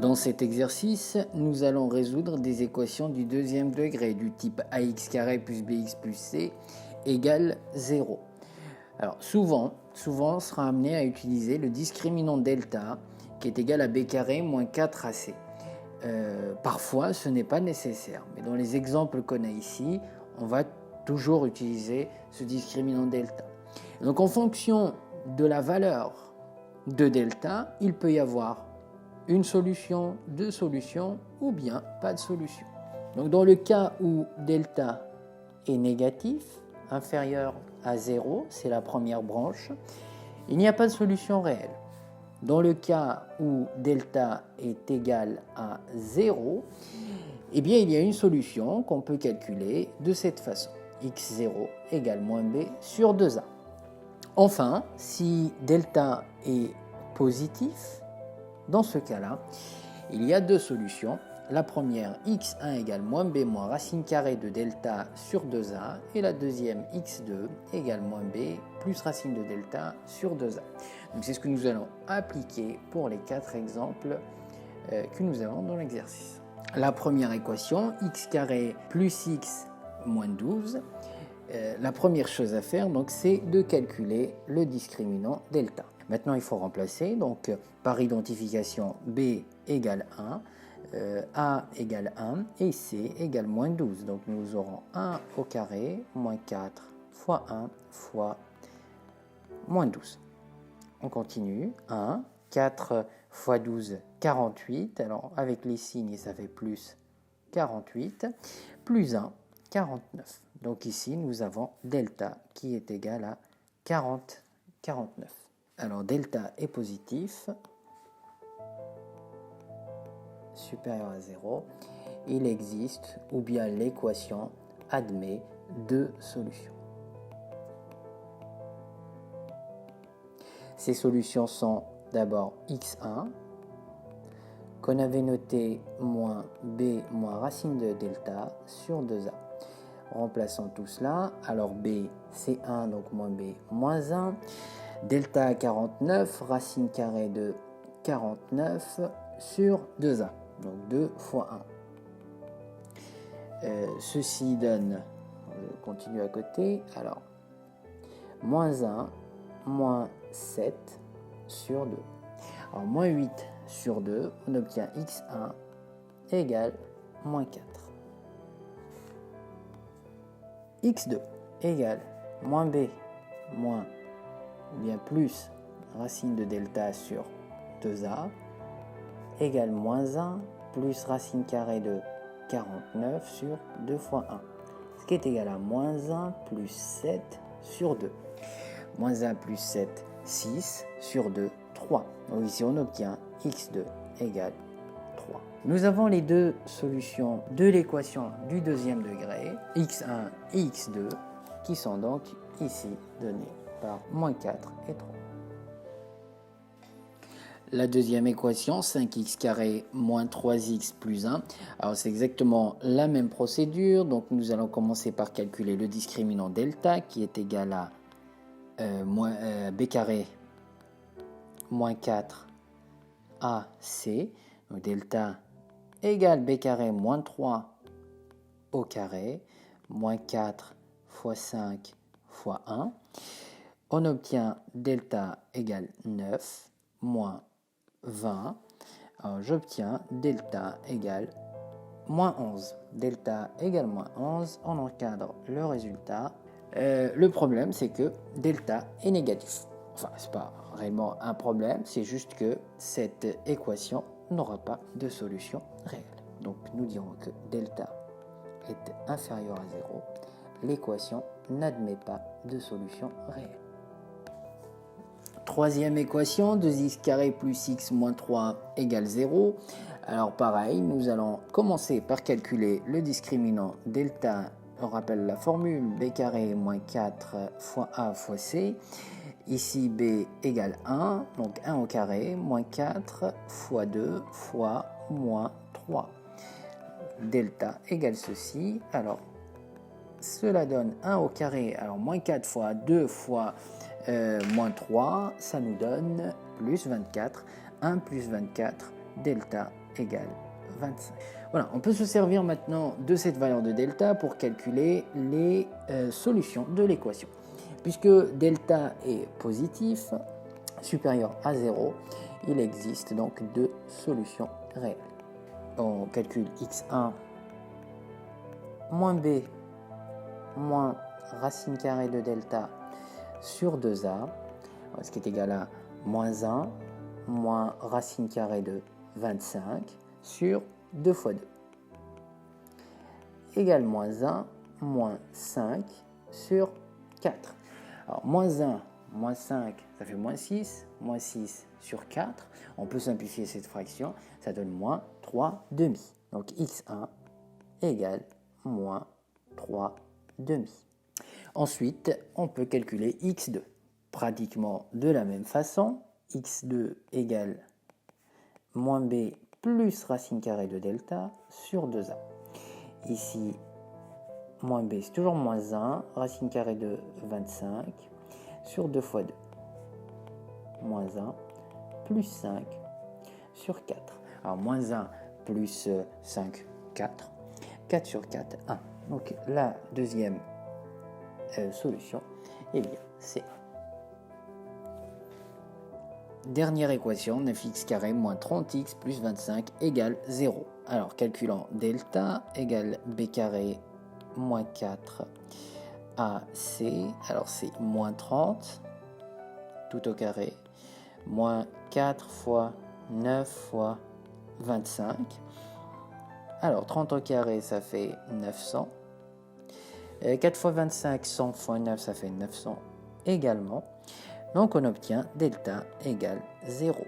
Dans cet exercice, nous allons résoudre des équations du deuxième degré du type ax carré plus bx plus c égale 0. Alors souvent, on sera amené à utiliser le discriminant delta qui est égal à b carré moins 4ac. Parfois, ce n'est pas nécessaire, mais dans les exemples qu'on a ici, on va toujours utiliser ce discriminant delta. Donc en fonction de la valeur de delta, il peut y avoir une solution, deux solutions ou bien pas de solution. Donc dans le cas où delta est négatif, inférieur à 0, c'est la première branche, il n'y a pas de solution réelle. Dans le cas où delta est égal à 0, eh bien il y a une solution qu'on peut calculer de cette façon. x0 égale moins b sur 2a. Enfin, si delta est positif, dans ce cas-là, il y a deux solutions. La première, x1 égale moins b moins racine carrée de delta sur 2a. Et la deuxième, x2 égale moins b plus racine de delta sur 2a. Donc c'est ce que nous allons appliquer pour les 4 exemples que nous avons dans l'exercice. La première équation, x carré plus x moins 12. La première chose à faire, donc, c'est de calculer le discriminant delta. Maintenant, il faut remplacer, donc par identification, b égale 1, a égale 1 et c égale moins 12. Donc nous aurons 1 au carré moins 4 fois 1 fois moins 12. On continue, 1, 4 fois 12, 48. Alors avec les signes, ça fait plus 48, plus 1, 49. Donc ici, nous avons delta qui est égal à 40, 49. Alors delta est positif, supérieur à 0. Il existe, ou bien l'équation admet deux solutions. Ces solutions sont d'abord x1, qu'on avait noté moins b moins racine de delta sur 2a. Remplaçons tout cela. Alors b c'est 1, donc moins b moins 1. Delta à 49, racine carrée de 49 sur 2a. Donc 2 fois 1. Ceci donne, je continue à côté, alors moins 1, moins 7 sur 2. Alors moins 8 sur 2, on obtient x1 égale moins 4. x2 égale moins b moins ou bien plus racine de delta sur 2a égale moins 1 plus racine carrée de 49 sur 2 fois 1, ce qui est égal à moins 1 plus 7 sur 2. Moins 1 plus 7, 6 sur 2, 3. Donc ici on obtient x2 égale 3. Nous avons les deux solutions de l'équation du deuxième degré, x1 et x2, qui sont donc ici données par moins 4 et 3. La deuxième équation, 5x carré moins 3x plus 1. Alors c'est exactement la même procédure. Donc nous allons commencer par calculer le discriminant delta qui est égal à b carré moins 4 ac. Donc delta égale b carré moins 3 au carré moins 4 fois 5 fois 1. On obtient delta égale 9 moins 20. Alors j'obtiens delta égale moins 11. Delta égale moins 11. On encadre le résultat. Le problème, c'est que delta est négatif. Enfin, ce n'est pas réellement un problème, c'est juste que cette équation n'aura pas de solution réelle. Donc nous dirons que delta est inférieur à 0. L'équation n'admet pas de solution réelle. Troisième équation, 2x carré plus x moins 3 égale 0. Alors pareil, nous allons commencer par calculer le discriminant delta. On rappelle la formule, b carré moins 4 fois a fois c. Ici b égale 1, donc 1 au carré, moins 4 fois 2 fois moins 3. Delta égale ceci. Alors cela donne 1 au carré, alors moins 4 fois 2 fois moins 3, ça nous donne plus 24. 1 plus 24, delta égale 25. Voilà, on peut se servir maintenant de cette valeur de delta pour calculer les solutions de l'équation. Puisque delta est positif, supérieur à 0, il existe donc deux solutions réelles. On calcule x1 moins b moins racine carrée de delta sur 2a, ce qui est égal à moins 1 moins racine carrée de 25 sur 2 fois 2 égale moins 1 moins 5 sur 4. Alors moins 1 moins 5, ça fait moins 6 sur 4. On peut simplifier cette fraction, ça donne moins 3 demi. Donc x1 égale moins 3 demi. Ensuite, on peut calculer x2. Pratiquement de la même façon, x2 égale moins b plus racine carrée de delta sur 2a. Ici, moins b, c'est toujours moins 1, racine carrée de 25 sur 2 fois 2. Moins 1 plus 5 sur 4. Alors, moins 1 plus 5, 4. 4 sur 4, 1. Donc, la deuxième solution, eh bien, c'est 1. Dernière équation, 9x carré moins 30x plus 25 égale 0. Alors, calculant delta égale b carré moins 4 AC. Alors, c'est moins 30 tout au carré moins 4 fois 9 fois 25. Alors, 30 au carré, ça fait 900. 4 fois 25, 100 fois 9, ça fait 900 également. Donc, on obtient delta égale 0.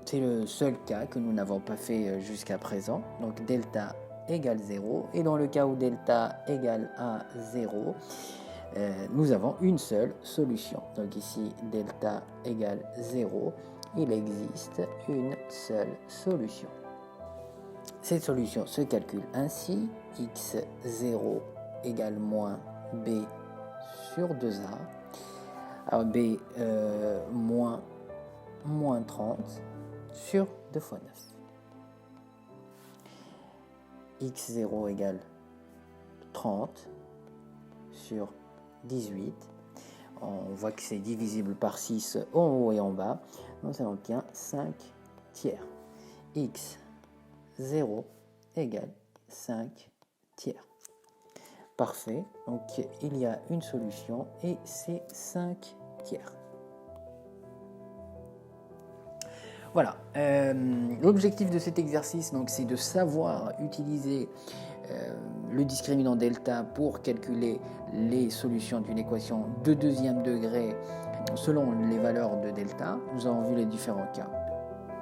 C'est le seul cas que nous n'avons pas fait jusqu'à présent. Donc, delta égale 0. Et dans le cas où delta égale à 0, nous avons une seule solution. Donc, ici, delta égale 0. Il existe une seule solution. Cette solution se calcule ainsi. x0 égale moins b sur 2a. Alors b moins 30 sur 2 fois 9. x0 égale 30 sur 18. On voit que c'est divisible par 6 en haut et en bas. Donc ça obtient 5 tiers. x0 égale 5 tiers. Parfait. Donc il y a une solution et c'est 5 tiers. Voilà. L'objectif de cet exercice, donc, c'est de savoir utiliser le discriminant delta pour calculer les solutions d'une équation de deuxième degré selon les valeurs de delta. Nous avons vu les différents cas.